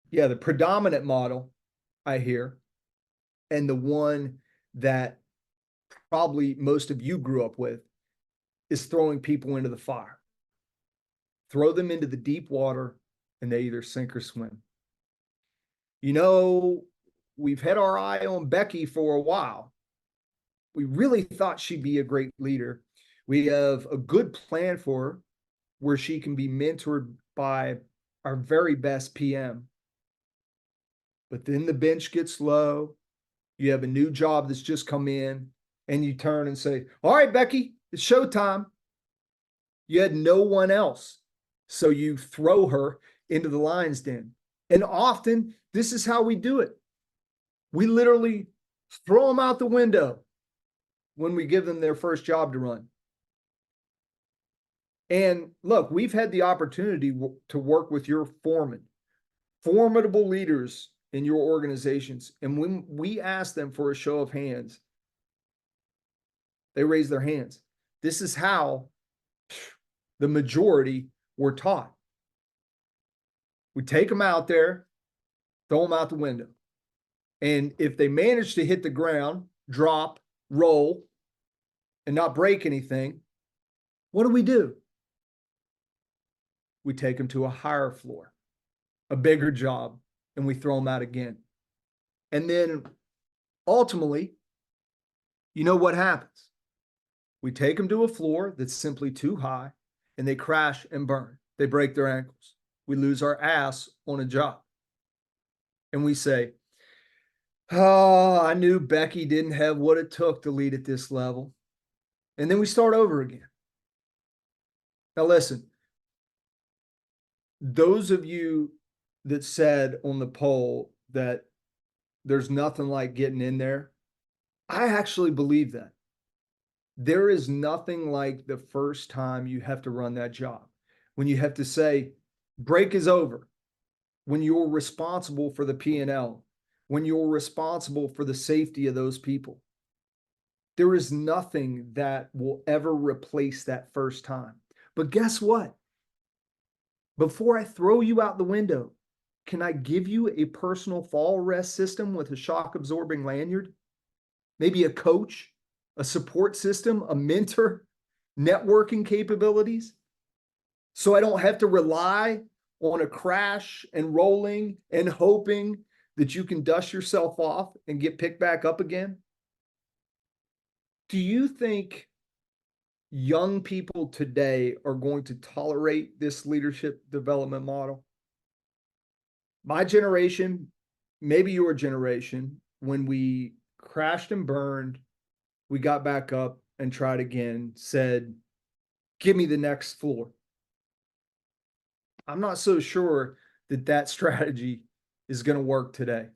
Yeah, the predominant model I hear, and the one that probably most of you grew up with, is throwing people into the fire. Throw them into the deep water and they either sink or swim. You know, we've had our eye on Becky for a while. We really thought she'd be a great leader. We have a good plan for her where she can be mentored by our very best PM. But then the bench gets low. You have a new job that's just come in, and you turn and say, all right, Becky, it's showtime. You had no one else. So you throw her into the lion's den. And often this is how we do it. We literally throw them out the window when we give them their first job to run. And look, we've had the opportunity to work with your foreman, formidable leaders in your organizations. And when we ask them for a show of hands, they raise their hands. This is how the majority were taught. We take them out there, throw them out the window. And if they manage to hit the ground, drop, roll, and not break anything, what do? We take them to a higher floor, a bigger job, and we throw them out again. And then ultimately, you know what happens? We take them to a floor that's simply too high, and they crash and burn. They break their ankles. We lose our ass on a job. And we say, oh, I knew Becky didn't have what it took to lead at this level. And then we start over again. Now listen, those of you that said on the poll that there's nothing like getting in there, I actually believe that. There is nothing like the first time you have to run that job, when you have to say, break is over, when you're responsible for the P&L, when you're responsible for the safety of those people. There is nothing that will ever replace that first time. But guess what? Before I throw you out the window, can I give you a personal fall arrest system with a shock absorbing lanyard? Maybe a coach, a support system, a mentor, networking capabilities? So I don't have to rely on a crash and rolling and hoping that you can dust yourself off and get picked back up again? Do you think young people today are going to tolerate this leadership development model? My generation, maybe your generation, when we crashed and burned, we got back up and tried again, said, give me the next floor. I'm not so sure that that strategy is going to work today.